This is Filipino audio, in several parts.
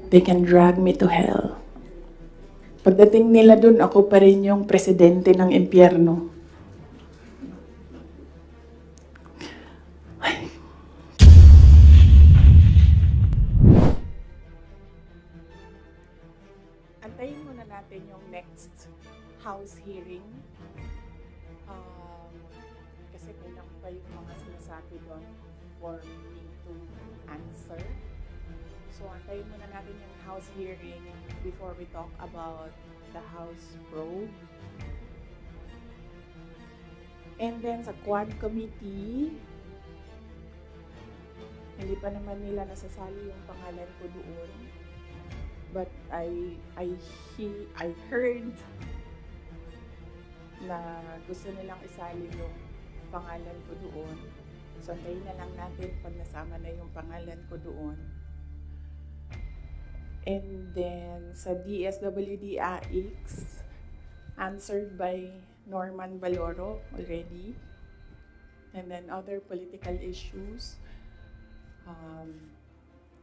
they can drag me to hell. Pagdating nila dun, ako pa rin yung presidente ng impyerno. Antayin muna natin yung next House hearing. Kasi kulang pa yung mga sinasabi doon for me to answer. So, antayin muna natin yung House hearing before we talk about the House probe. And then, sa Quad Committee, hindi pa naman nila nasasali yung pangalan ko doon. But I heard na gusto nilang isali yung pangalan ko doon. So, antayin na lang natin pag nasama na yung pangalan ko doon. And then, sa DSWD-AX, answered by Norman Baloro already. And then, other political issues,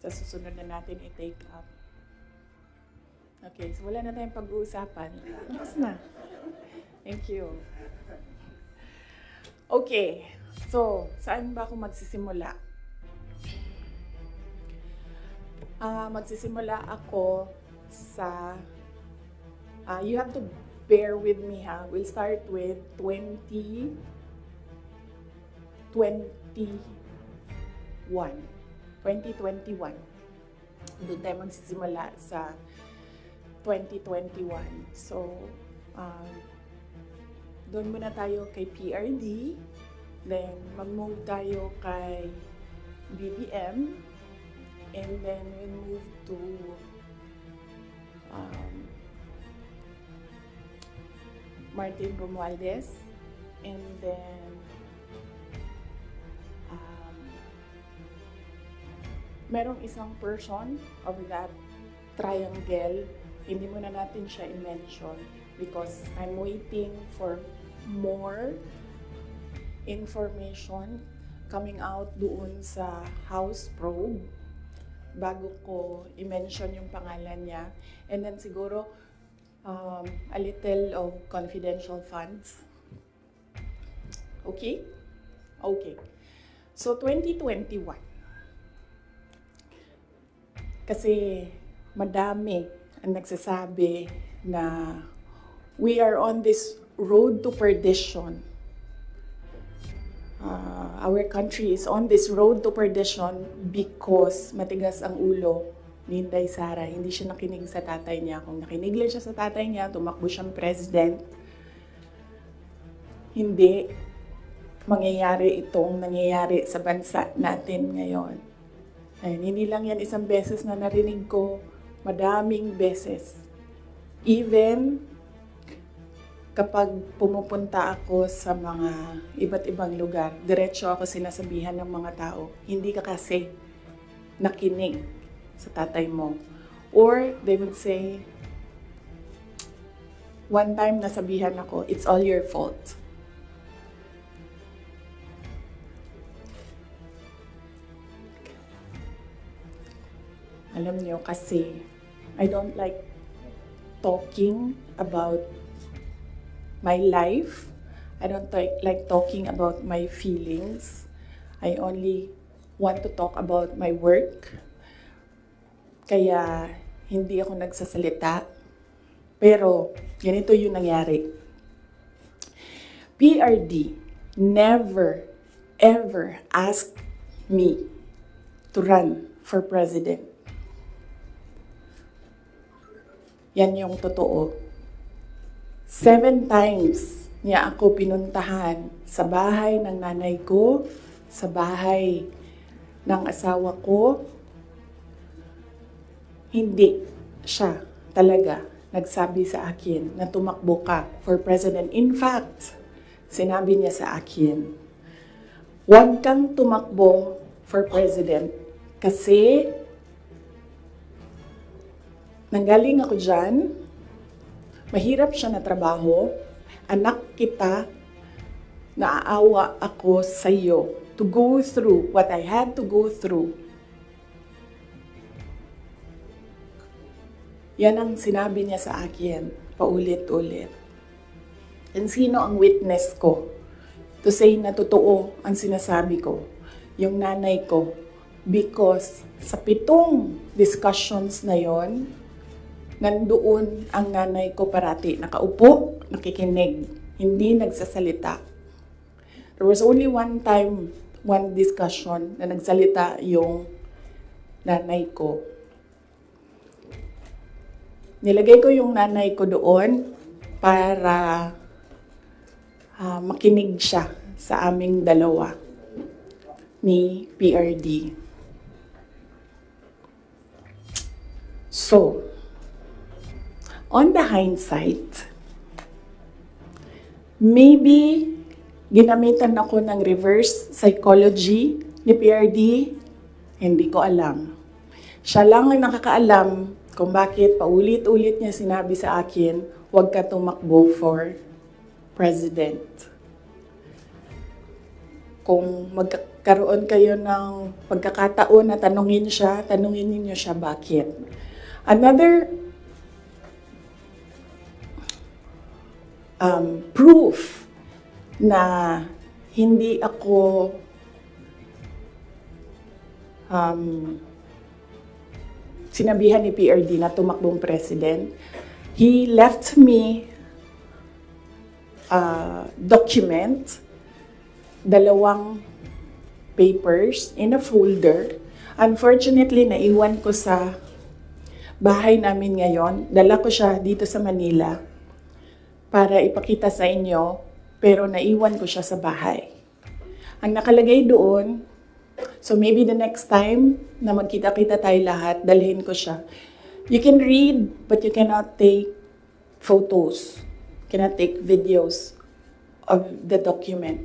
sa susunod na natin i-take up. Okay, so wala na tayong pag-uusapan. Tapos na. Thank you. Okay, so, saan ba ako magsisimula? Magsisimula ako sa, you have to bear with me ha. We'll start with 2021. Doon tayo magsisimula sa 2021. So, doon muna tayo kay PRD. Then, mag-move tayo kay BBM. And then we move to Martin Romualdez, and then merong isang person of that triangle, hindi muna natin siya i-mention because I'm waiting for more information coming out doon sa House probe bago ko i-mention yung pangalan niya. And then siguro, a little of confidential funds. Okay? Okay. So, 2021. Kasi madami ang nagsasabi na we are on this road to perdition. Our country is on this road to perdition because matigas ang ulo ni Inday Sara. Hindi siya nakinig sa tatay niya. Kung nakinig lang siya sa tatay niya, tumakbo siyang president. Hindi mangyayari itong nangyayari sa bansa natin ngayon. Ayun, hindi lang yan isang beses na narinig ko, madaming beses. Even kapag pumupunta ako sa mga iba't ibang lugar, diretso ako sinasabihan ng mga tao, hindi ka kasi nakinig sa tatay mo. Or they would say, one time nasabihan ako, it's all your fault. Alam niyo kasi, I don't like talking about my life. I don't like talking about my feelings. I only want to talk about my work. Kaya hindi ako nagsasalita. Pero ganito yung nangyari. PRD never ever asked me to run for president. Yan yung totoo. 7 times niya ako pinuntahan sa bahay ng nanay ko, sa bahay ng asawa ko. Hindi siya talaga nagsabi sa akin na tumakbo ka for president. In fact, sinabi niya sa akin, huwag kang tumakbo for president kasi nanggaling ako dyan, mahirap siya na trabaho, anak kita, naaawa ako sa iyo to go through what I had to go through. Yan ang sinabi niya sa akin, paulit-ulit. And sino ang witness ko to say na totoo ang sinasabi ko? Yung nanay ko. Because sa 7 discussions na yon, nandoon ang nanay ko parati. Nakaupo, nakikinig, hindi nagsasalita. There was only one time, one discussion na nagsalita yung nanay ko. Nilagay ko yung nanay ko doon para makinig siya sa aming dalawa ni PRD. So, on the hindsight, maybe ginamitan ako ng reverse psychology ni PRD, hindi ko alam. Siya lang ang nakakaalam kung bakit paulit-ulit niya sinabi sa akin, huwag ka tumakbo for president. Kung magkakaroon kayo ng pagkakataon na tanungin niyo siya bakit. Another proof na hindi ako sinabihan ni PRD na tumakbong president, he left me document, 2 papers in a folder. Unfortunately, naiwan ko sa bahay namin ngayon. Dala ko siya dito sa Manila para ipakita sa inyo, pero naiwan ko siya sa bahay. Ang nakalagay doon, so maybe the next time na magkita-kita tayo lahat, dalhin ko siya. You can read, but you cannot take photos. Cannot take videos of the document.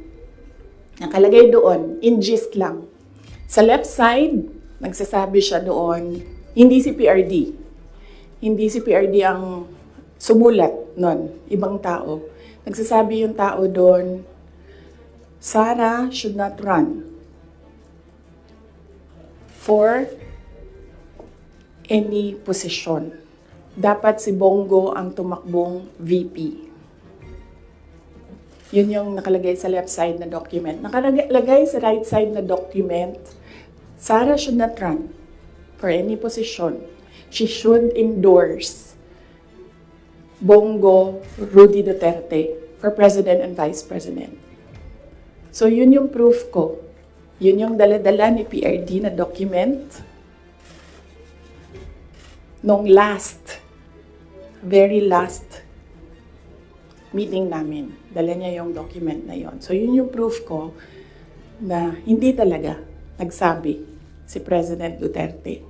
Nakalagay doon, in gist lang. Sa left side, nagsasabi siya doon, hindi si PRD. Hindi si PRD ang sumulat nun, ibang tao. Nagsasabi yung tao doon, Sara should not run for any position. Dapat si Bongo ang tumakbong VP. Yun yung nakalagay sa left side na document. Nakalagay sa right side na document, Sara should not run for any position. She should endorse Bongo Rudy Duterte for President and Vice President. So yun yung proof ko. Yun yung dala-dala ni PRD na document nung very last meeting namin. Dala niya yung document na yon. So yun yung proof ko na hindi talaga nagsabi si President Duterte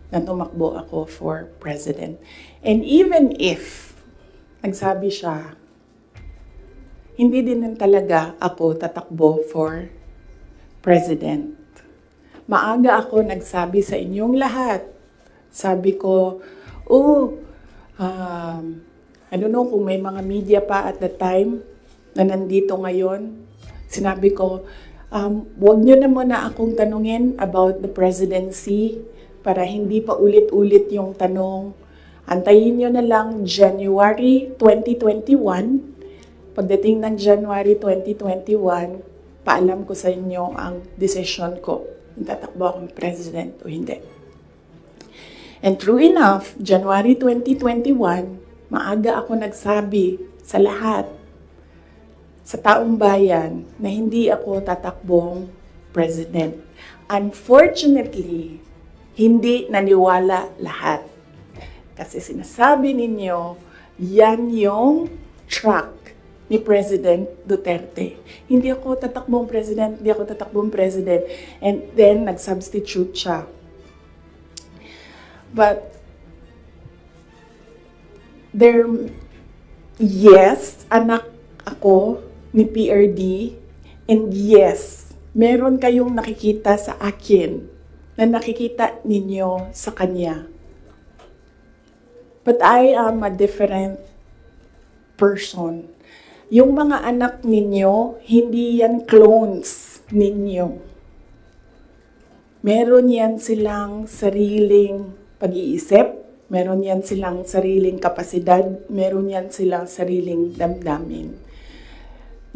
na tumakbo ako for president. And even if nagsabi siya, hindi din talaga ako tatakbo for president. Maaga ako nagsabi sa inyong lahat. Sabi ko, I don't know kung may mga media pa at the time na nandito ngayon. Sinabi ko, wag nyo na muna akong tanungin about the presidency para hindi pa ulit-ulit yung tanong. Antayin nyo na lang January 2021. Pagdating ng January 2021, paalam ko sa inyo ang decision ko. Tatakbo akong president o hindi. And true enough, January 2021, maaga ako nagsabi sa lahat, sa taong bayan, na hindi ako tatakbong president. Unfortunately, hindi naniwala lahat. Kasi sinasabi ninyo, yan yung track ni President Duterte. Hindi ako tatakbong president, hindi ako tatakbong president. And then, nag-substitute siya. But, yes, anak ako ni PRD, and yes, meron kayong nakikita sa akin na nakikita ninyo sa kanya. But I am a different person. Yung mga anak ninyo, hindi yan clones ninyo. Meron yan silang sariling pag-iisip, Meron yan silang sariling kapasidad, meron yan silang sariling damdamin.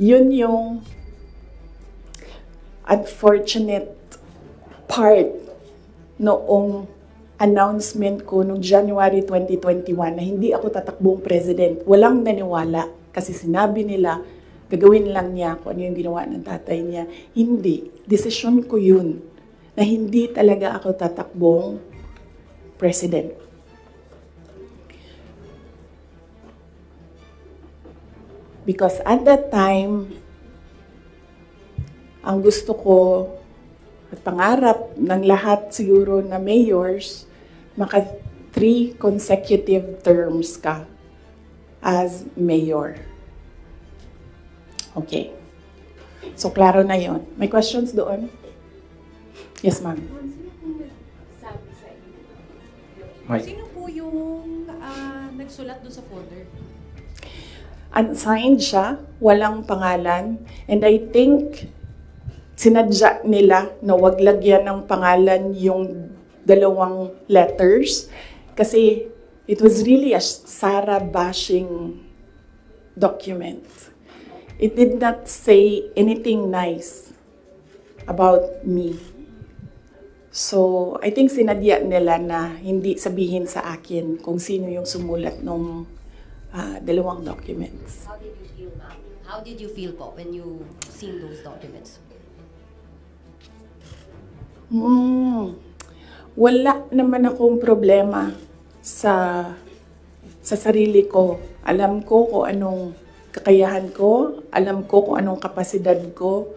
Yun yung unfortunate part noong announcement ko noong January 2021 na hindi ako tatakbong president. Walang naniwala kasi sinabi nila gagawin lang niya kung ano yung ginawa ng tatay niya. Hindi. Desisyon ko yun na hindi talaga ako tatakbong president. Because at that time, ang gusto ko at pangarap ng lahat siguro na mayors, maka 3 consecutive terms ka as mayor. Okay. So, klaro na yon. May questions doon? Yes, ma'am. Sino po yung nagsulat doon sa folder? Unsigned siya, walang pangalan, and I think sinadya nila na wag lagyan ng pangalan yung 2 letters kasi it was really a Sara bashing document. It did not say anything nice about me. So, I think sinadya nila na hindi sabihin sa akin kung sino yung sumulat nung 2 documents. How did you feel, ma'am? How did you feel po when you seen those documents? Wala naman akong problema sa sarili ko. Alam ko kung anong kakayahan ko, alam ko kung anong kapasidad ko,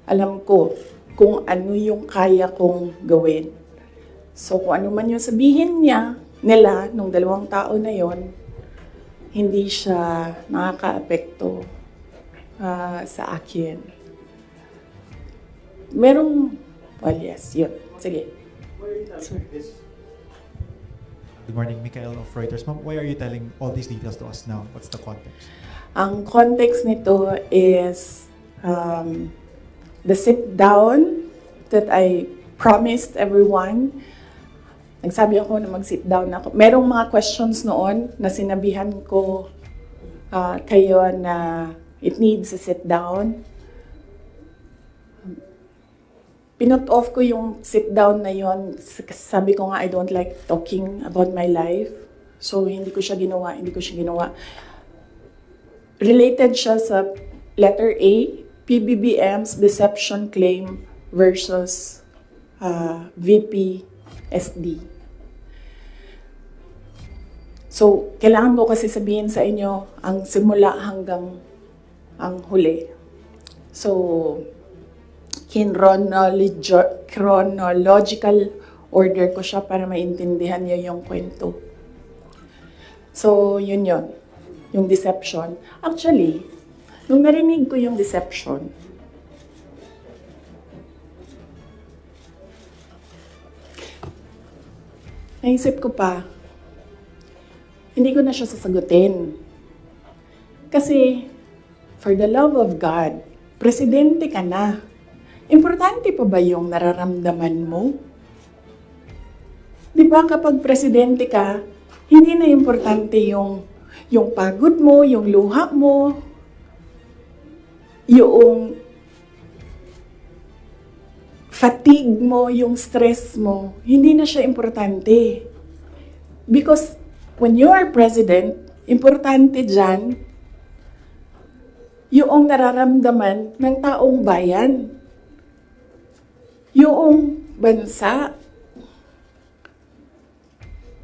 alam ko kung ano yung kaya kong gawin. So kung ano man yung sabihin nila nung 2 tao na yon, hindi siya nakaka-apekto sa akin. Well, yes, yun. Sige. Good morning, Mikael of Reuters. Ma'am, why are you telling all these details to us now? What's the context? Ang context nito is the sit-down that I promised everyone. Nagsabi ako na mag-sit down ako. Merong mga questions noon na sinabihan ko kayo na it needs a sit down. Pinut off ko yung sit down na yon. Sabi ko nga I don't like talking about my life. So hindi ko siya ginawa. Related siya sa letter A, PBBM's deception claim versus VP SD. So, kailangan ko kasi sabihin sa inyo ang simula hanggang ang huli. So, chronological order ko siya para maintindihan niyo yung kwento. So, yun. Yung deception. Actually, nung narinig ko yung deception, naisip ko pa, hindi ko na siya sasagutin. Kasi, for the love of God, presidente ka na. Importante pa ba yung nararamdaman mo? Di ba kapag presidente ka, hindi na importante yung pagod mo, yung luha mo, yung fatigue mo, yung stress mo, hindi na siya importante. Because when you are president, importante dyan yung nararamdaman ng taong bayan. Yung bansa.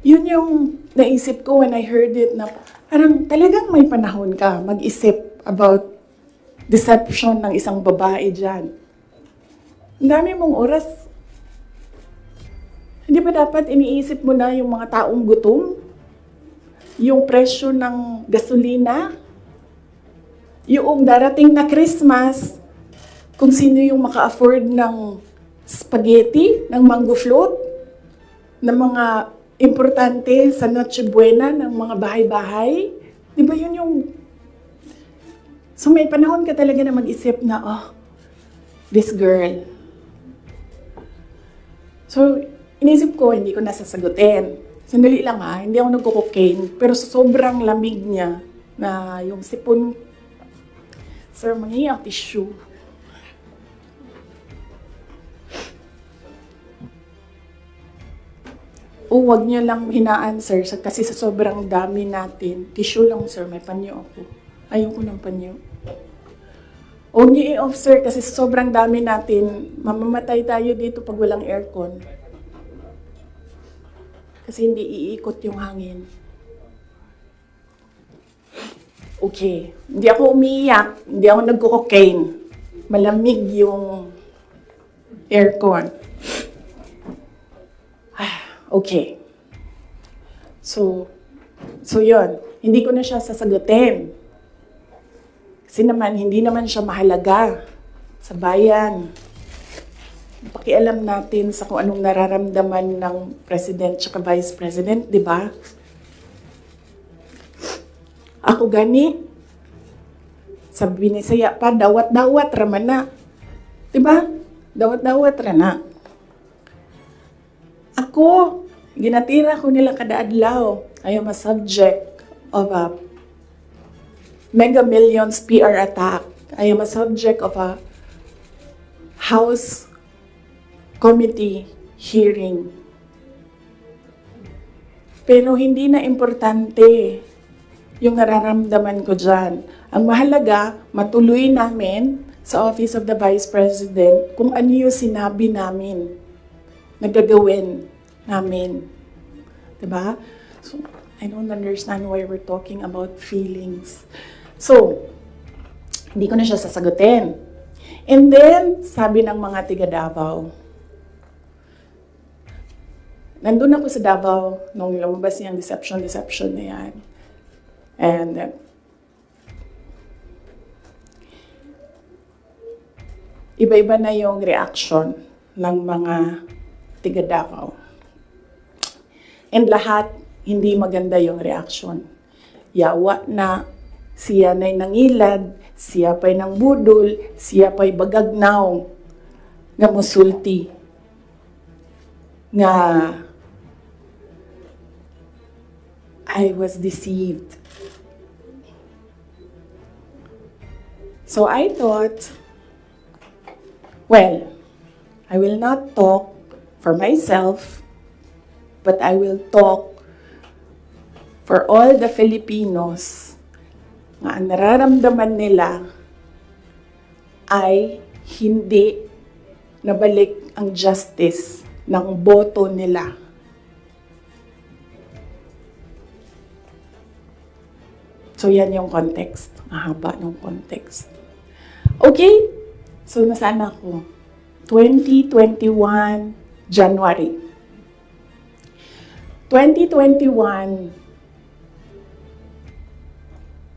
Yun yung naisip ko when I heard it na parang talagang may panahon ka mag-isip about deception ng isang babae dyan. Ang dami mong oras. Hindi ba dapat iniisip mo na yung mga taong gutom? Yung presyo ng gasolina? Yung darating na Christmas, kung sino yung maka-afford ng spaghetti, ng mango float, ng mga importante sa Noche Buena, ng mga bahay-bahay? Di ba yun yung... So may panahon ka talaga na mag-isip na, oh, this girl. So, inisip ko, hindi ko nasasagutin. Sandali lang hindi ako nagko-cocaine, pero sobrang lamig niya na yung sipon. Sir, mangingi ako tissue. Huwag niyo lang hinaan, sir, kasi sa sobrang dami natin. Tissue lang, sir, may panyo ako. Ayoko ng panyo. Huwag niyo i-off, sir, kasi sa sobrang dami natin, mamamatay tayo dito pag walang aircon. Kasi hindi iikot yung hangin. Okay. Hindi ako umiiyak. Hindi ako nagko-cocaine. Malamig yung aircon. Okay. So yun. Hindi ko na siya sasagutin. Kasi naman, hindi naman siya mahalaga sa bayan. Pakialam natin sa kung anong nararamdaman ng President at Vice President, di ba? Ako gani, sabi ni Saya pa, dawat-dawat raman na. Di ba? Dawat-dawat rana. Ako, ginatira ko nila kada adlaw. I am a subject of a Mega Millions PR attack. I am a subject of a House Committee hearing. Pero hindi na importante yung nararamdaman ko dyan. Ang mahalaga, matuloy namin sa Office of the Vice President kung ano yung sinabi namin na gagawin namin. Diba? So, I don't understand why we're talking about feelings. So, hindi ko na siya sasagutin. And then, sabi ng mga tiga Davao, nandun ako sa Davao nung lumabas niyang deception na yan. And iba-iba na yung reaction ng mga tiga Davao. And lahat, hindi maganda yung reaction. Yawa na siya na'y nangilad, siya pa'y nang budol, siya pa'y bagagnaw, nga musulti, nga I was deceived. So I thought, well, I will not talk for myself, but I will talk for all the Filipinos na ang nararamdaman nila ay hindi nabalik ang justice ng boto nila. So yan yung context. Mahaba ng context. Okay? So nasaan ako? 2021 January. 2021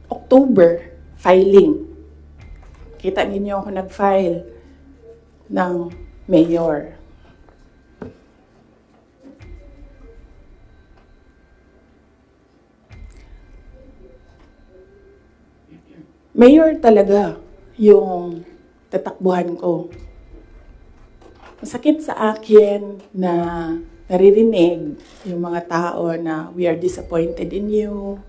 October, filing. Kita ninyo ako nag-file ng mayor. Mayor talaga yung tatakbuhan ko. Masakit sa akin na naririnig yung mga tao na we are disappointed in you.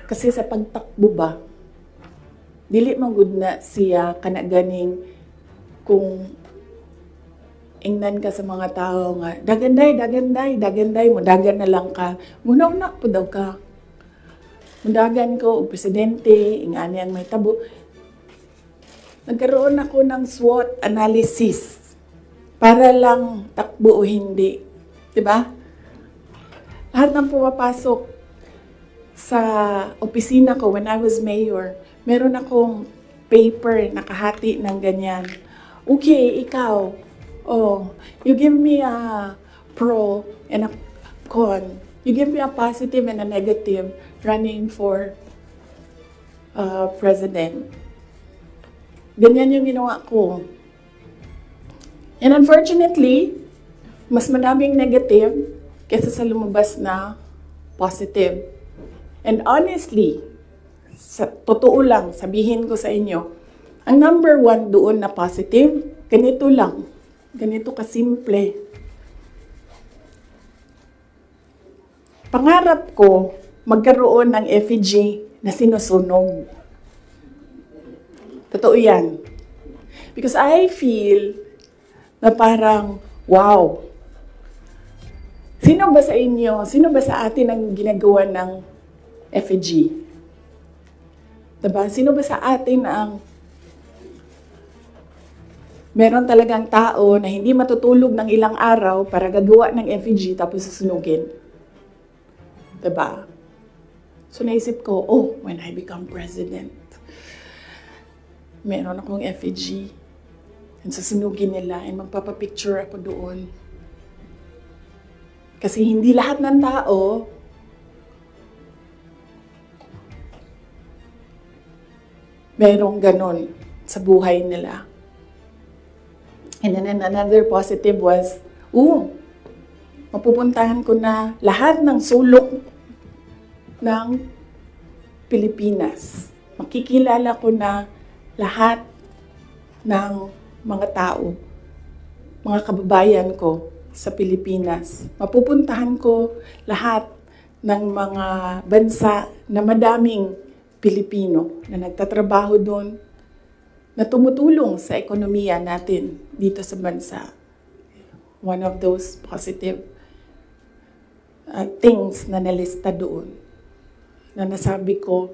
Kasi sa pagtakbo ba, dili magud na siya kanaganing kung ingnan ka sa mga tao nga, daganday mo, dagan na lang ka. Muna po daw ka. Mundagan ko, o presidente, ingani ang may tabo. Nagkaroon ako ng SWOT analysis para lang takbo o hindi. Diba? Lahat ng pumapasok sa opisina ko when I was mayor, meron akong paper nakahati ng ganyan. Okay, ikaw, you give me a pro and a con. You give me a positive and a negative running for president. Ganyan yung ginawa ko. And unfortunately, mas madaming negative kaysa sa lumabas na positive. And honestly, sa totoo lang, sabihin ko sa inyo, ang number one doon na positive, ganito lang. Ganito kasimple. Pangarap ko magkaroon ng effigy na sinusunog. Totoo yan. Because I feel na parang, wow, sino ba sa inyo, sino ba sa atin ang ginagawa ng effigy? Diba? Sino ba sa atin ang meron talagang tao na hindi matutulog ng ilang araw para gagawa ng effigy tapos susunugin? Diba? So naisip ko, oh, when I become president, meron akong effigy. And susunugin nila and magpapapicture ako doon. Kasi hindi lahat ng tao merong ganon sa buhay nila. And then another positive was, mapupuntahan ko na lahat ng sulok ng Pilipinas. Makikilala ko na lahat ng mga tao, mga kababayan ko sa Pilipinas. Mapupuntahan ko lahat ng mga bansa na madaming Pilipino na nagtatrabaho doon, na tumutulong sa ekonomiya natin dito sa bansa. One of those positive things na nalista doon, na nasabi ko,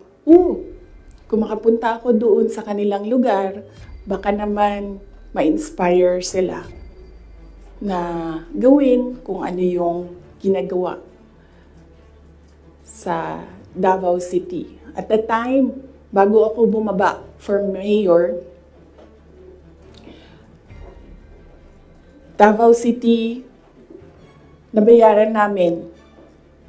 kung makapunta ako doon sa kanilang lugar, baka naman ma-inspire sila na gawin kung ano yung ginagawa sa Davao City. At the time, bago ako bumaba for mayor, Davao City, nabayaran namin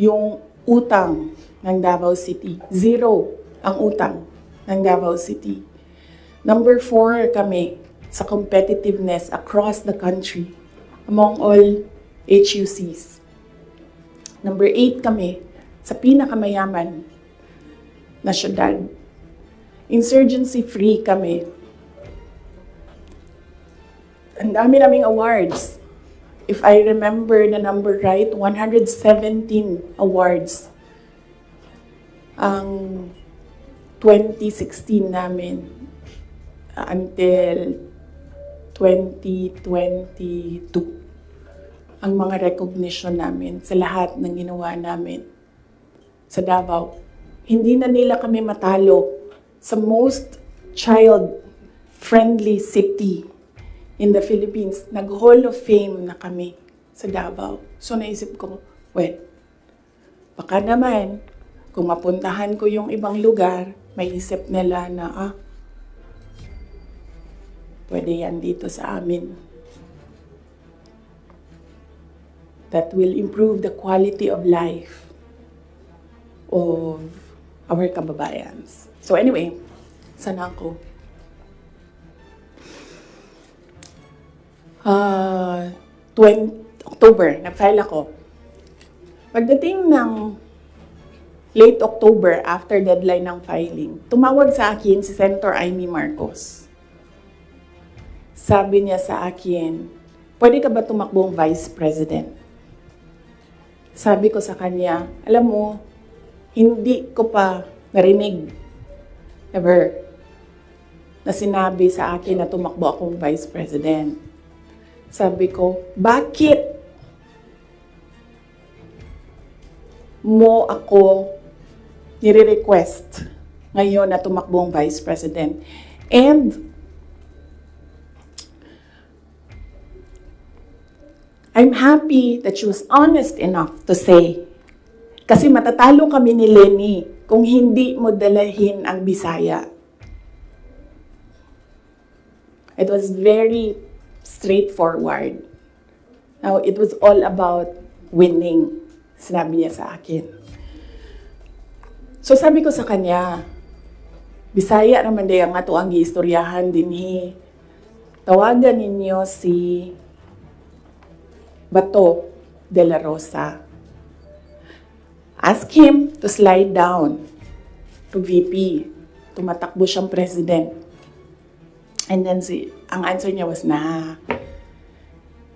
yung utang ng Davao City. 0 ang utang ng Davao City. Number 4 kami sa competitiveness across the country among all HUCs. Number 8 kami sa pinakamayaman na syudad. Insurgency-free kami. Ang dami naming awards. If I remember the number right, 117 awards ang 2016 namin until 2022 ang mga recognition namin sa lahat ng ginawa namin sa Davao. Hindi na nila kami matalo sa most child-friendly city in the Philippines. Nag-Hall of Fame na kami sa Davao. So naisip ko, well, baka naman, kung mapuntahan ko yung ibang lugar, may isip nila na, pwede yan dito sa amin. That will improve the quality of life of our kababayans. So anyway, sana ako. October, nag-file ako. Pagdating ng late October, after deadline ng filing, tumawag sa akin si Senator Amy Marcos. Sabi niya sa akin, pwede ka ba tumakbong Vice President? Sabi ko sa kanya, alam mo, hindi ko pa narinig, ever, na sinabi sa akin na tumakbo akong Vice President. Sabi ko, bakit mo ako nire-request ngayon na tumakbo ang Vice President? And I'm happy that she was honest enough to say, kasi matatalo kami ni Lenny kung hindi mo dalahin ang Bisaya. It was very straightforward. Now, it was all about winning, sinabi niya sa akin. So sabi ko sa kanya, Bisaya naman day ang ato ang giistoryahan dinhi. Tawagan ninyo si Bato de la Rosa. Ask him to slide down to VP. Tumatakbo siyang president. And then ang answer niya was, nah.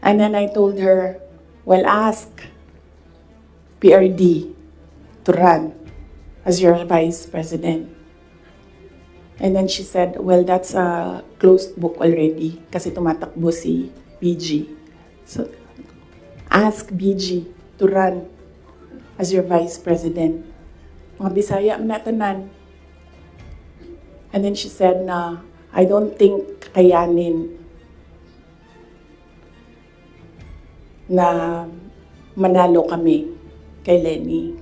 And then I told her, well, ask PRD to run as your vice president. And then she said, well, that's a closed book already kasi tumatakbo si BG. So, ask BG to run as your vice president. Mga Bisaya na tanan. And then she said na, I don't think kakayanin na manalo kami kay Lenny.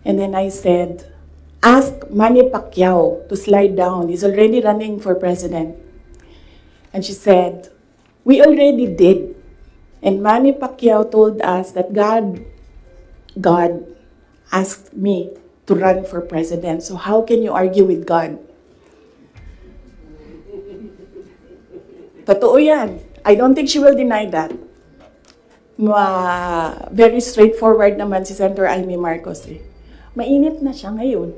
And then I said, ask Manny Pacquiao to slide down. He's already running for president. And she said, we already did. And Manny Pacquiao told us that God asked me to run for president. So how can you argue with God? Totoo yan. I don't think she will deny that. Very straightforward naman si Senator Amy Marcos eh. Mainit na siya ngayon.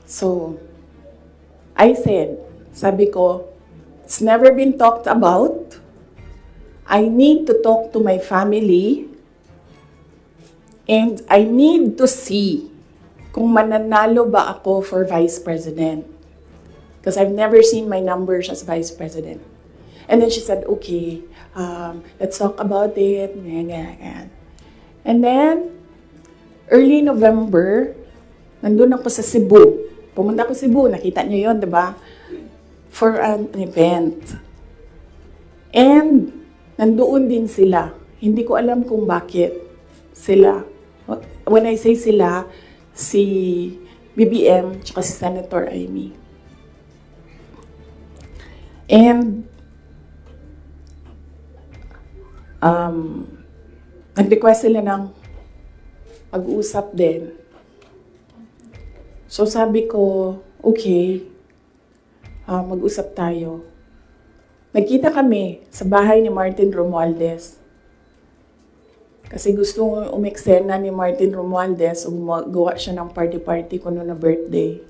So, I said, sabi ko, it's never been talked about. I need to talk to my family and I need to see kung mananalo ba ako for vice president. Because I've never seen my numbers as vice president. And then she said, okay, let's talk about it. And then, early November, nandun ako sa Cebu. Pumunta ako sa Cebu, nakita niyo yun, di ba? For an event. And, nandoon din sila. Hindi ko alam kung bakit sila. When I say sila, si BBM, tsaka si Senator Amy. And, nag-request sila ng pag-uusap din. So sabi ko, okay, mag-usap tayo. Nagkita kami sa bahay ni Martin Romualdez. Kasi gusto umeksena ni Martin Romualdez o gawa siya ng party-party ko noon na birthday.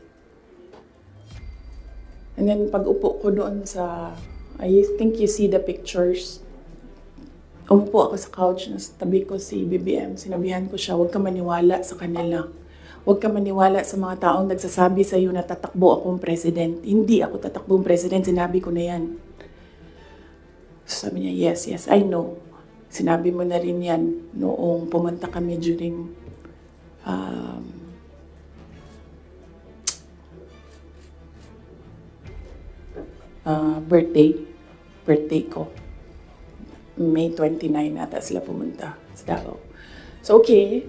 And then pag-upo ko doon sa, I think you see the pictures. Umupo ako sa couch, nasa tabi ko si BBM. Sinabihan ko siya, huwag ka maniwala sa kanila. Huwag ka maniwala sa mga taong nagsasabi sa iyo na tatakbo akong president. Hindi ako tatakbong president, sinabi ko na yan. So sabi niya, yes, I know. Sinabi mo na rin yan noong pumunta kami during birthday ko. May 29 nata sila pumunta sa Davao. So okay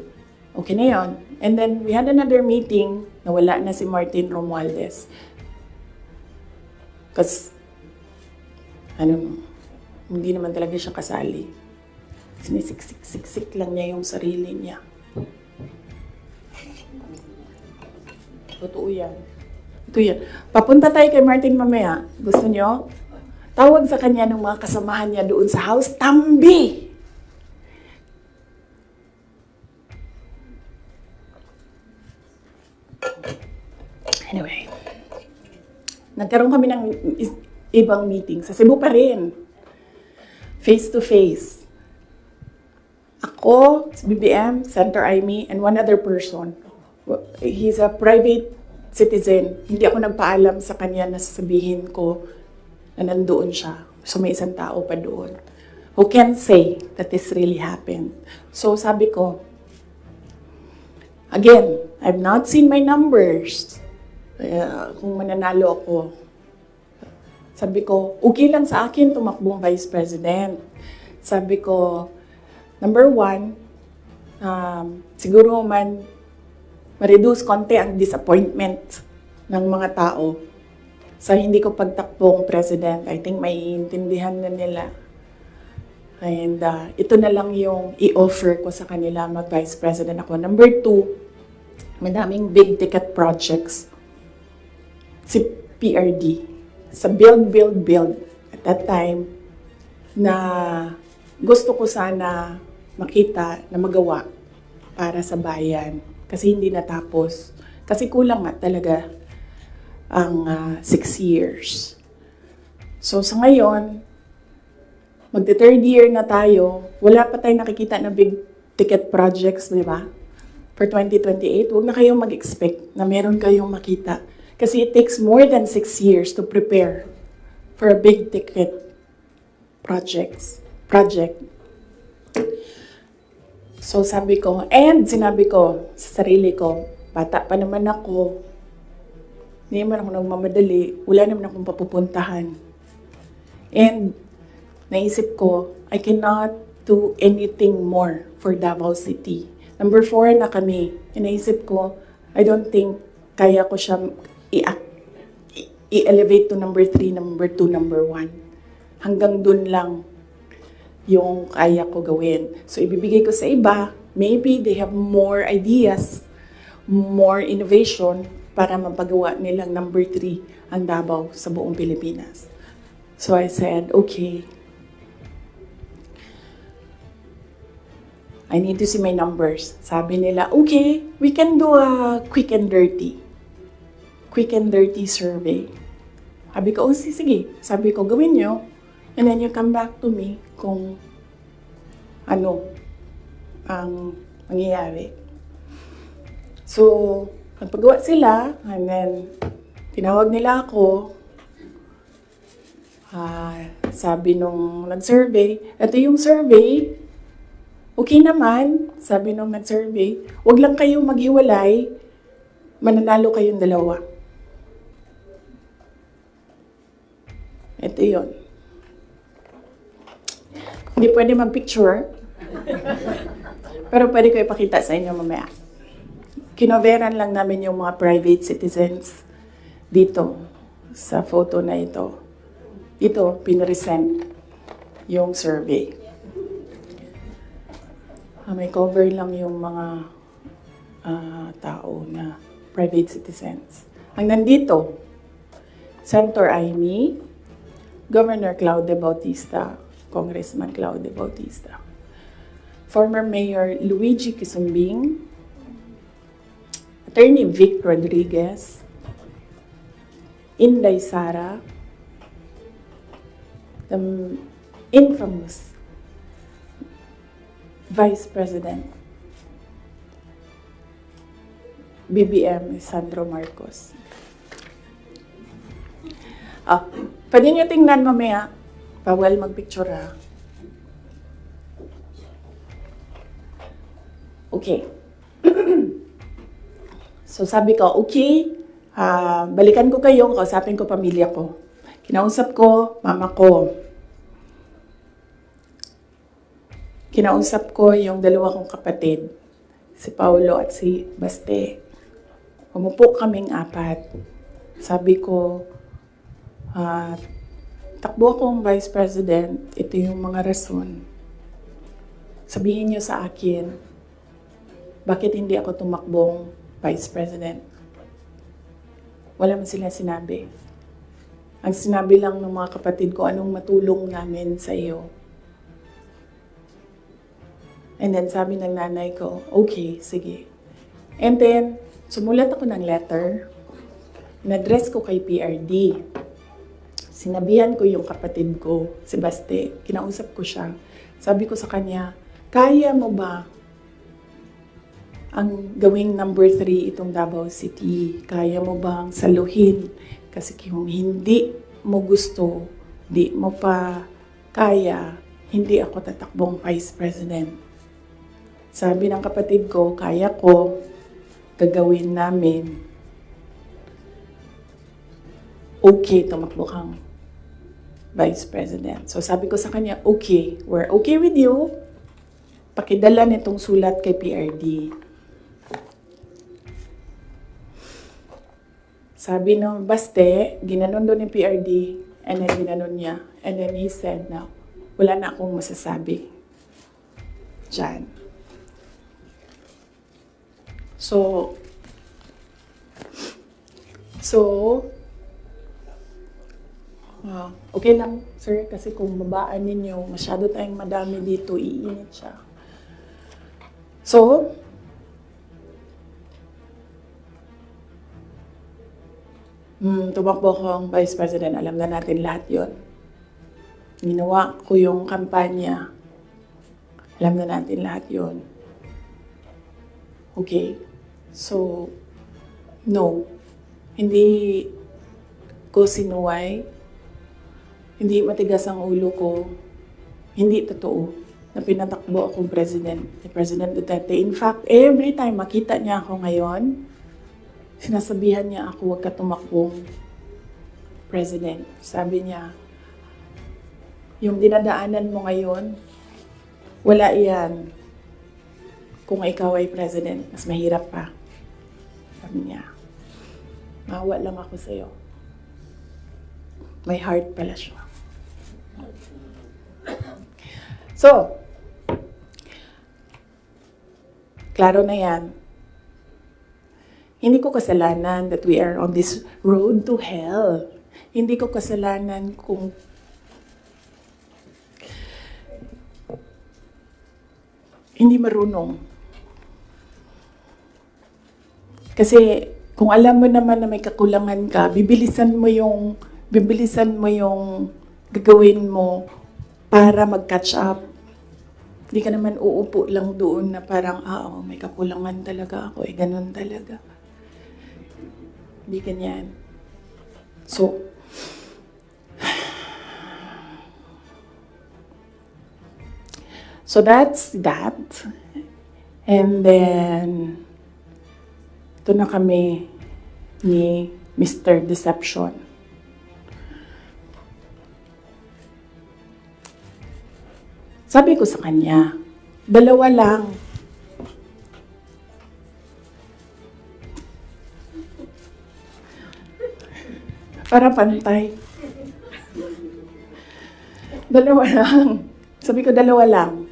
na yon. And then we had another meeting na wala na si Martin Romualdez. Kasi, hindi naman talaga siya kasali. Sinisiksik lang niya yung sarili niya. Totoo yan. Ito yan. Papunta tayo kay Martin mamaya. Gusto nyo? Tawag sa kanya ng mga kasamahan niya doon sa house, Tambi! Anyway, nagkaroon kami ng ibang meeting. Sa Cebu pa rin. Face to face. Ako, si BBM, Senator Amy, and one other person. He's a private citizen. Hindi ako nagpaalam sa kanya na sasabihin ko na nandoon siya. So may isang tao pa doon who can say that this really happened. So sabi ko, again, I've not seen my numbers. Kung mananalo ako. Sabi ko, okay lang sa akin tumakbong vice president. Sabi ko, number one, siguro man ma-reduce konti ang disappointment ng mga tao sa hindi ko pagtakbong president. I think may intindihan na nila. And ito na lang yung i-offer ko sa kanila mag-vice president ako. Number two, madaming big ticket projects. Si PRD. Sa build. At that time, na gusto ko sana makita na magawa para sa bayan. Kasi hindi natapos. Kasi kulang nga talaga ang 6 years. So sa ngayon, magte-third year na tayo, wala pa tayong nakikita na big ticket projects, di ba? For 2028, huwag na kayong mag-expect na meron kayong makita. Kasi it takes more than 6 years to prepare for a big ticket project. So sabi ko, and sinabi ko sa sarili ko, bata pa naman ako, hindi naman ako nagmamadali, wala naman akong papupuntahan. And naisip ko, I cannot do anything more for Davao City. Number 4 na kami. Naisip ko, I don't think kaya ko siya i-elevate to number 3, number 2, number 1. Hanggang dun lang yung kaya ko gawin. So, ibibigay ko sa iba, maybe they have more ideas, more innovation para mapagawa nilang number 3 ang Davao sa buong Pilipinas. So, I said, okay, I need to see my numbers. Sabi nila, okay, we can do a quick and dirty survey. Sabi ko, oh, sige. Sabi ko, gawin nyo. And then you come back to me kung ano ang mangyayari. So, nagpagawa sila, and then tinawag nila ako. Sabi nung nag-survey, ito yung survey, okay naman, sabi nung nag-survey, wag lang kayong maghiwalay, mananalo kayong dalawa. Ito yun. Hindi pwede mag-picture, pero pwede ko ipakita sa inyo mamaya. Kinoveran lang namin yung mga private citizens dito sa photo na ito. Ito, pinresent yung survey. May cover lang yung mga tao na private citizens. Ang nandito, Senator Amy, Governor Claude Bautista, Congressman Claude Bautista, former Mayor Luigi Quisumbing, Attorney Vic Rodriguez, Inday Sara, the infamous Vice President BBM Sandro Marcos. Pwede nyo tingnan mamaya. Bawal mag-picture ha. Okay. So sabi ko, okay, balikan ko kayo, kausapin ko pamilya ko. Kinausap ko, mama ko. Kinausap ko yung dalawa kong kapatid, si Paulo at si Baste. Umupo kaming 4. Sabi ko, takbo akong Vice President, ito yung mga rason. Sabihin niyo sa akin, bakit hindi ako tumakbong Vice President? Wala man sila sinabi. Ang sinabi lang ng mga kapatid ko, anong matulong namin sa iyo. And then sabi ng nanay ko, okay, sige. And then, sumulat ako ng letter. In-address ko kay PRD. Sinabihan ko yung kapatid ko, si Baste. Kinausap ko siya. Sabi ko sa kanya, kaya mo ba ang gawing number 3 itong Davao City? Kaya mo bang saluhin? Kasi kung hindi mo gusto, di mo pa kaya, hindi ako tatakbong Vice President. Sabi ng kapatid ko, kaya ko, gagawin namin. Okay, tumakbo kang Vice President. So sabi ko sa kanya, okay, we're okay with you. Pakidala nitong sulat kay PRD. Sabi ng Baste, ginanon doon ng PRD, and then ginanon niya. And then he said, na wala na akong masasabi diyan. So, okay lang, sir, kasi kung babaan ninyo, masyado tayong madami dito, iinit siya. So, tumakbo akong Vice President, alam na natin lahat yon. Ginawa ko yung kampanya. Alam na natin lahat yun. Okay? So, no. Hindi ko sinuway. Hindi matigas ang ulo ko. Hindi totoo na pinatakbo akong president ni President Duterte. In fact, every time makita niya ako ngayon, sinasabihan niya ako, huwag ka tumakbong president. Sabi niya, yung dinadaanan mo ngayon, wala iyan. Kung ikaw ay president, mas mahirap pa. Sabi niya, maawa lang ako sa'yo. May heart pala siya. So, klaro na yan. Hindi ko kasalanan that we are on this road to hell. Hindi ko kasalanan kung hindi marunong. Kasi kung alam mo naman na may kakulangan ka, bibilisan mo yung gagawin mo para mag-catch up. Hindi ka naman uupo lang doon na parang, may kakulangan talaga ako. Ganun talaga. Hindi ganyan. So that's that. And then, ito na kami ni Mr. Deception. Sabi ko sa kanya, dalawa lang. Para pantay. Dalawa lang. Sabi ko, dalawa lang.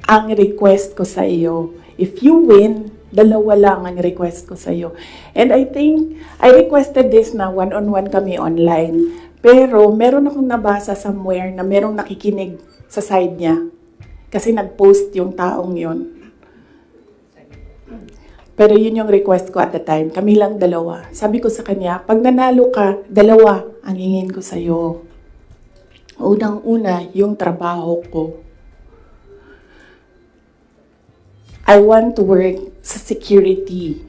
Ang request ko sa iyo. If you win, dalawa lang ang request ko sa iyo. And I think, I requested this na one-on-one kami online. Pero meron akong nabasa somewhere na merong nakikinig sa side niya. Kasi nag-post yung taong yun. Pero yun yung request ko at the time. Kami lang dalawa. Sabi ko sa kanya, pag nanalo ka, dalawa ang hingin ko sa iyo. Unang-una, yung trabaho ko. I want to work sa security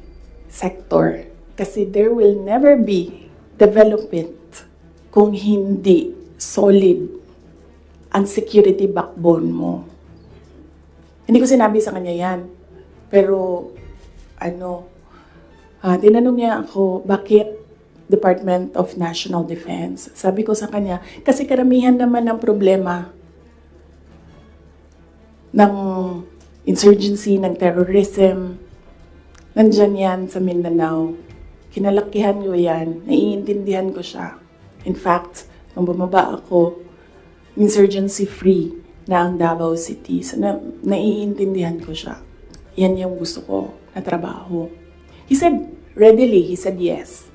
sector kasi there will never be development kung hindi solid ang security backbone mo. Hindi ko sinabi sa kanya yan. Pero, tinanong niya ako, bakit Department of National Defense? Sabi ko sa kanya, kasi karamihan naman ng problema ng insurgency, ng terrorism, nandyan yan sa Mindanao. Kinalakihan ko yan, naiintindihan ko siya. In fact, nung bumaba ako, insurgency-free na ang Davao City. So, naiintindihan ko siya. Yan yung gusto ko na trabaho. He said, readily, he said yes.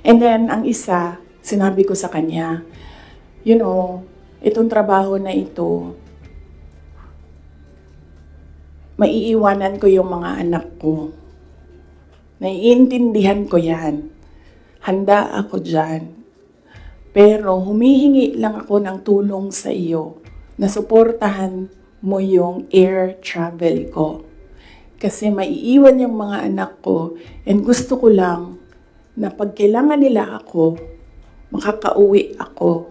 And then, ang isa, sinabi ko sa kanya, itong trabaho na ito, maiiwanan ko yung mga anak ko. Naiintindihan ko yan. Handa ako dyan. Pero humihingi lang ako ng tulong sa iyo na suportahan mo yung air travel ko. Kasi maiiwan yung mga anak ko and gusto ko lang na pag kailangan nila ako, makakauwi ako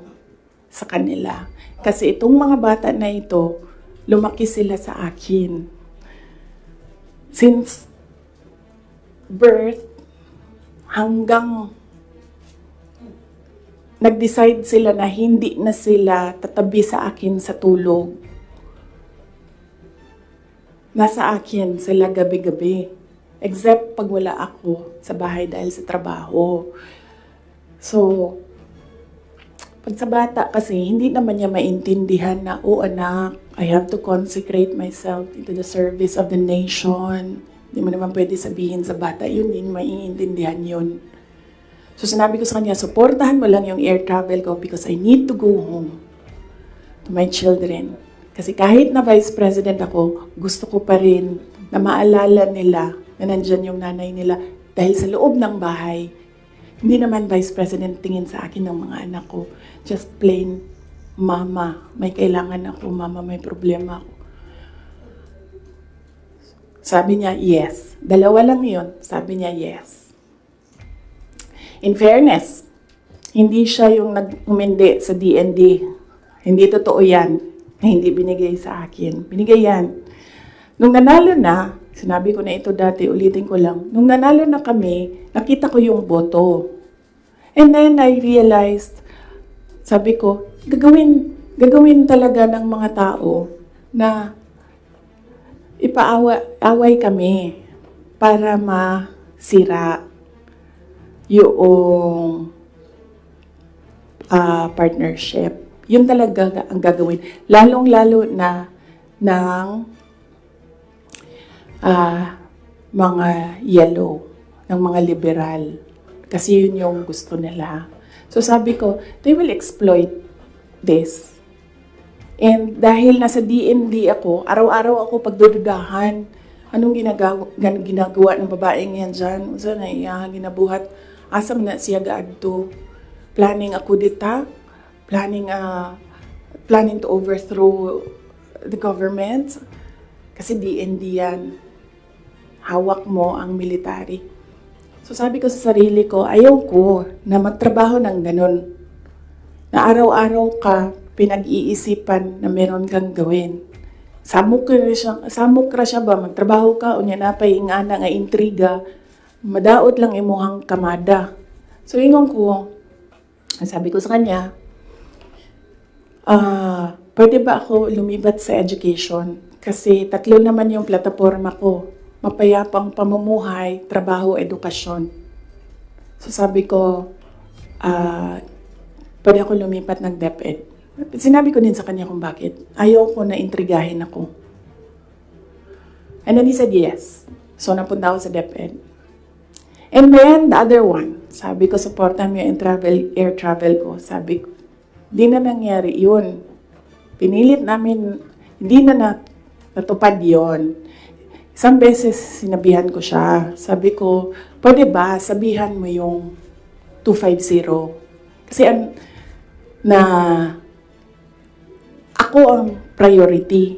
sa kanila. Kasi itong mga bata na ito, lumaki sila sa akin. Since birth hanggang nag-decide sila na hindi na sila tatabi sa akin sa tulog. Nasa akin sila gabi-gabi. Except pag wala ako sa bahay dahil sa trabaho. So, pag sa bata kasi, hindi naman niya maintindihan na, anak, I have to consecrate myself into the service of the nation. Hindi mo naman pwede sabihin sa bata, yun din, maiintindihan yun. So sinabi ko sa kanya, supportahan mo lang yung air travel ko because I need to go home to my children. Kasi kahit na Vice President ako, gusto ko pa rin na maalala nila na nandyan yung nanay nila dahil sa loob ng bahay, Hindi naman Vice President tingin sa akin ng mga anak ko. Just plain, Mama, may kailangan ako. Mama, may problema ako. Sabi niya, yes. Dalawa lang yun. Sabi niya, yes. In fairness, hindi siya yung nag-umindi sa DND. Hindi totoo yan na hindi binigay sa akin. Binigay yan. Nung nanalo na, sinabi ko na ito dati, ulitin ko lang. Nung nanalo na kami, nakita ko yung boto. And then I realized, sabi ko, gagawin talaga ng mga tao na ipaaway kami para masira yung partnership. Yun talaga ang gagawin. Lalong-lalo na ng mga yellow, ng mga liberal. Kasi yun yung gusto nila. So sabi ko, they will exploit this. And dahil nasa DND ako, araw-araw ako pagdududahan. Anong ginagawa ng babaeng yan dyan? Saan na ginabuhat? Asam na siya gaadto. Planning ako dita. Planning to overthrow the government. Kasi DND yan. Hawak mo ang military. So sabi ko sa sarili ko, ayaw ko na magtrabaho ng ganun. Na araw-araw ka pinag-iisipan na meron kang gawin. Samok ra siya ba? Magtrabaho ka, unya na pa nga na nga intriga, madaot lang imuhang kamada. So ingon ko, sabi ko sa kanya, pwede ba ako lumibat sa education? Kasi 3 naman yung plataforma ko. Mapayapang pamumuhay, trabaho, edukasyon. So sabi ko, pwede ako lumipat ng DepEd. Sinabi ko din sa kanya kung bakit. Ayaw ko na intrigahin ako. And then he said yes. So napunta ako sa DepEd. And then the other one, sabi ko, supportan mo yung air travel ko. Sabi ko, di na nangyari yun. Pinilit namin, hindi na natupad yun. Isang beses sinabihan ko siya. Sabi ko, pwede ba sabihan mo yung 250? Kasi ako ang priority.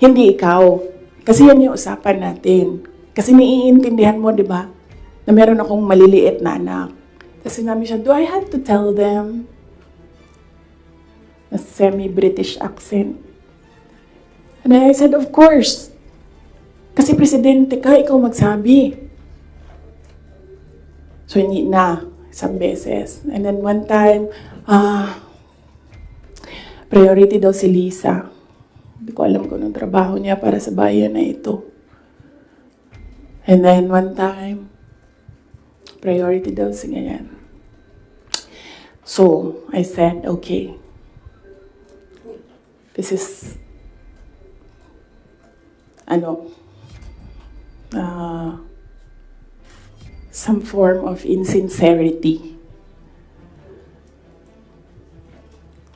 Hindi ikaw. Kasi yan yung usapan natin. Kasi naiintindihan mo, di ba? Na meron akong maliliit na anak. Kasi sinabi siya, do I have to tell them? Na semi-British accent. And I said, of course. Kasi presidente ka, ikaw magsabi. So, hindi na. Isang beses. And then one time, priority daw si Lisa. Hindi ko alam kung anong trabaho niya para sa bayan na ito. And then one time, priority daw si ganyan. So, I said, okay. This is, some form of insincerity.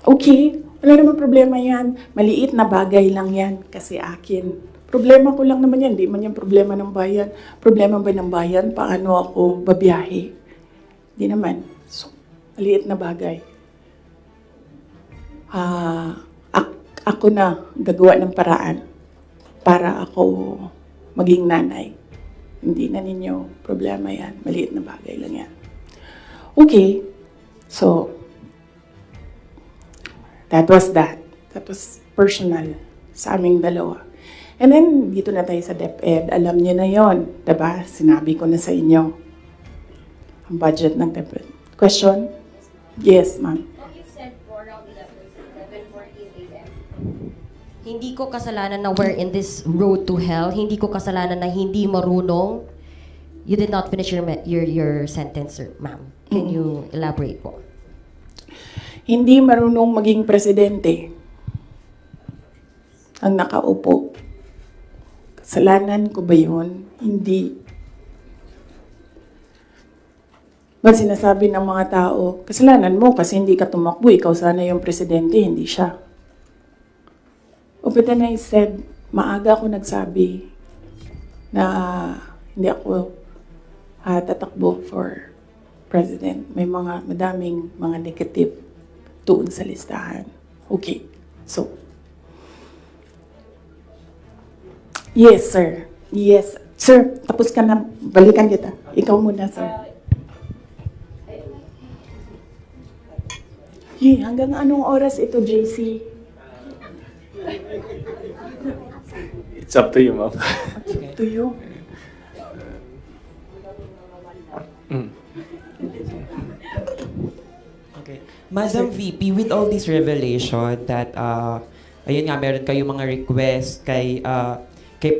Okay, wala naman problema yan. Maliit na bagay lang yan kasi akin. Problema ko lang naman yan. Di man yung problema ng bayan. Problema ba ng bayan? Paano ako babiyahe? Di naman. So, maliit na bagay. Ako na gagawa ng paraan para ako maging nanay. Hindi na ninyo problema yan. Maliit na bagay lang yan. Okay. So, that was that. That was personal sa aming dalawa. And then, dito na tayo sa DepEd. Alam niyo na yon, diba? Sinabi ko na sa inyo. Ang budget ng DepEd. Question? Yes, ma'am. You said for around 11:14 a.m. Hindi ko kasalanan na we're in this road to hell. Hindi ko kasalanan na hindi marunong. You did not finish your sentence, sir, ma'am. Can you elaborate po? Hindi marunong maging presidente ang nakaupo. Kasalanan ko ba yun? Hindi. Ba't sinasabi ng mga tao, kasalanan mo kasi hindi ka tumakbo, ikaw sana yung presidente, hindi siya. But then I said, maaga ako nagsabi na hindi ako tatakbo for President. May madaming mga negative doon sa listahan. Okay. So, yes, sir. Yes. Sir, tapos ka na. Balikan kita. Ikaw muna, sir. Hanggang anong oras ito, JC? It's up to you, ma'am. To you. Okay. Madam VP, with all this revelation that, ayun nga, meron kayong mga request kay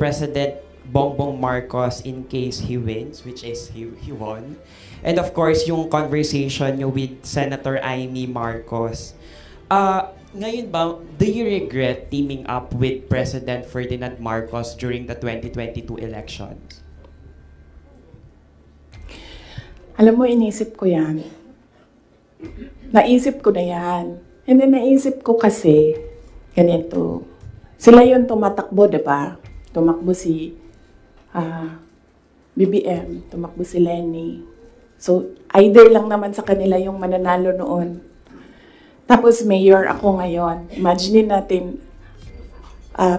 President Bongbong Marcos in case he wins, which is he won. And of course, yung conversation nyo with Senator Amy Marcos. Ngayon ba, do you regret teaming up with President Ferdinand Marcos during the 2022 elections? Alam mo, inisip ko yan. Naisip ko na yan. And then naisip ko kasi, ganito, sila yung tumatakbo, diba? Tumakbo si BBM, tumakbo si Lenny. So, either lang naman sa kanila yung mananalo noon. Tapos mayor ako ngayon. Imagine natin,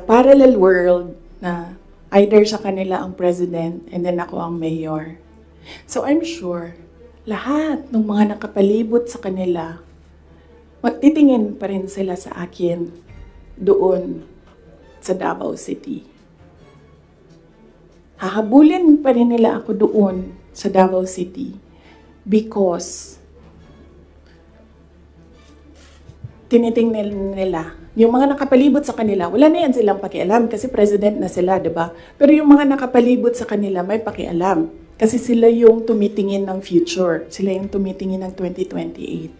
parallel world na either sa kanila ang president and then ako ang mayor. So I'm sure, lahat ng mga nakapalibot sa kanila, magtitingin pa rin sila sa akin doon sa Davao City. Hahabulin pa rin nila ako doon sa Davao City because tinitingnan nila. Yung mga nakapalibot sa kanila, wala na yan silang pakialam kasi president na sila, diba? Pero yung mga nakapalibot sa kanila, may pakialam. Kasi sila yung tumitingin ng future. Sila yung tumitingin ng 2028.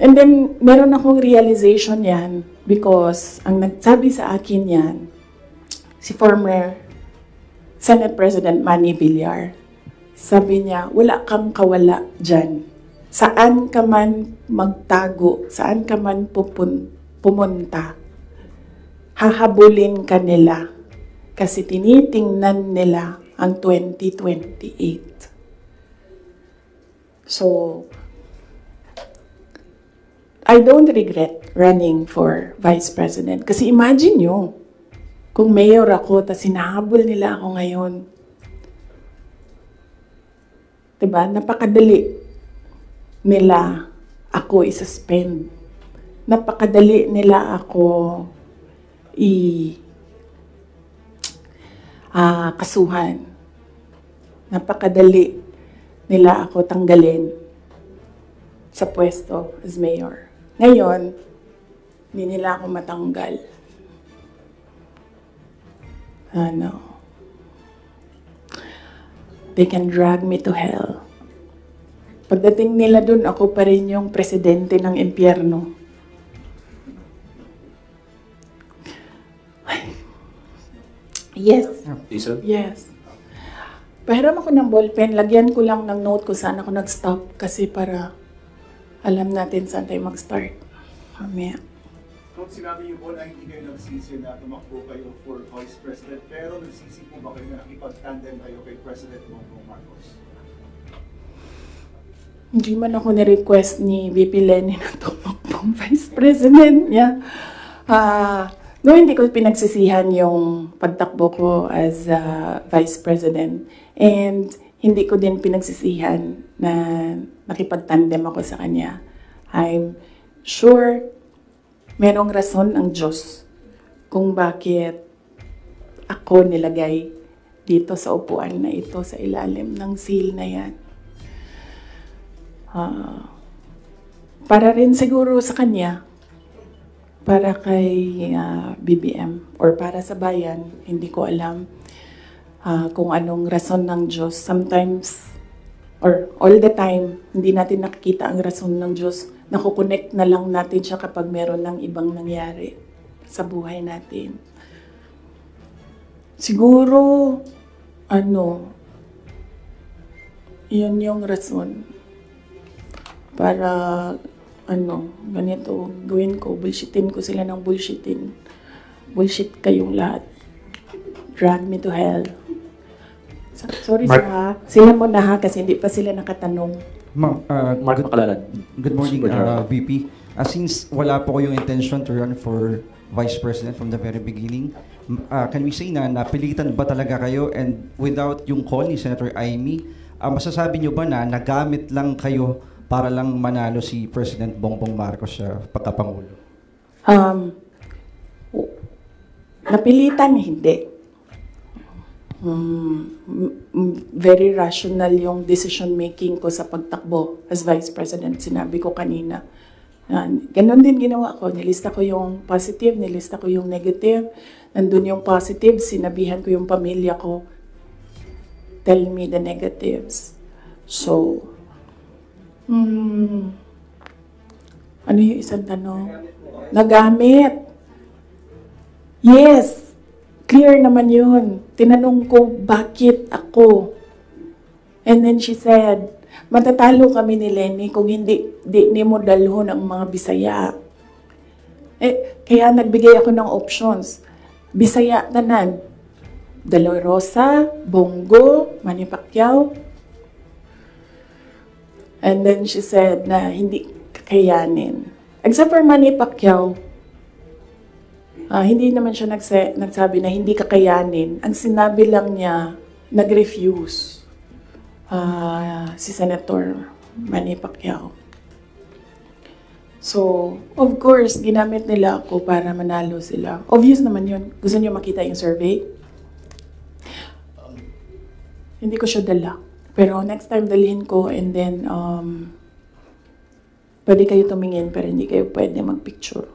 And then, meron akong realization yan because ang nagsabi sa akin yan, si former Senate President Manny Villar. Sabi niya, wala kang kawala dyan. Saan ka man magtago, saan ka man pumunta, hahabulin ka nila kasi tinitingnan nila ang 2028. So, I don't regret running for Vice President. Kasi imagine nyo, kung mayor ako, tas hinahabol nila ako ngayon. Diba? Napakadali nila ako i-suspend. Napakadali nila ako kasuhan. Napakadali nila ako tanggalin sa pwesto as mayor. Ngayon, hindi nila ako matanggal. They can drag me to hell. Pagdating nila dun, ako pa rin yung presidente ng impyerno. Yes. Lisa? Yes. Pahiram ako ng ballpen, lagyan ko lang ng note kung saan ako nag-stop kasi para alam natin saan tayo mag-start. Mamaya. Kung sinabi niyo po na hindi kayo nagsisi na tumakbo kayo for Vice President, pero nagsisi po ba kayo na nakipag-tandem kayo kay President Bongbong Marcos? Hindi man ako ni-request ni VP Lenny na tumakbong Vice President niya. No, hindi ko pinagsisihan yung pagtakbo ko as Vice President. And hindi ko din pinagsisihan na nakipagtandem ako sa kanya. I'm sure merong rason ang Diyos kung bakit ako nilagay dito sa upuan na ito, sa ilalim ng seal na yan. Para rin siguro sa kanya, para kay BBM or para sa bayan, hindi ko alam kung anong rason ng Diyos. Sometimes, or all the time, hindi natin nakikita ang rason ng Diyos. Nakukonect na lang natin siya kapag meron ng ibang nangyari sa buhay natin. Siguro, yun yung rason para ganito, gawin ko, bullshitin ko sila ng bullshitin. Bullshit kayong lahat. Drag me to hell. Sorry Mark. sir ha. Sila muna ha kasi hindi pa sila nakatanong. Ma'am, Mark Macalanan. good morning, Super General. VP. Since wala po kayong intention to run for Vice President from the very beginning, can we say na napilitan ba talaga kayo, and without yung call ni Senator Amy, masasabi nyo ba na nagamit lang kayo para lang manalo si President Bongbong Marcos sa pagkapangulo? Napilitan, hindi. Very rational yung decision making ko sa pagtakbo as Vice President. Sinabi ko kanina. Ganon din ginawa ko. Nilista ko yung positive, nilista ko yung negative. Nandun yung positive, sinabihan ko yung pamilya ko, tell me the negatives. So, ano yung isang tanong? Nagamit. Yes. Clear naman yun. Tinanong ko, bakit ako? And then she said, matatalo kami ni Lenny kung hindi mo dalhon ang mga Bisaya. Kaya nagbigay ako ng options. Bisaya tanan. De La Rosa, Bongo, Manny Pacquiao. And then she said na hindi kakayanin. Except for Manny Pacquiao, hindi naman siya nagsabi na hindi kakayanin. Ang sinabi lang niya, nag-refuse si Senator Manny Pacquiao. So, of course, ginamit nila ako para manalo sila. Obvious naman yun. Gusto niyo makita yung survey? Hindi ko siya dala. Pero next time dalhin ko, and then pwede kayo tumingin pero hindi kayo pwede magpicture.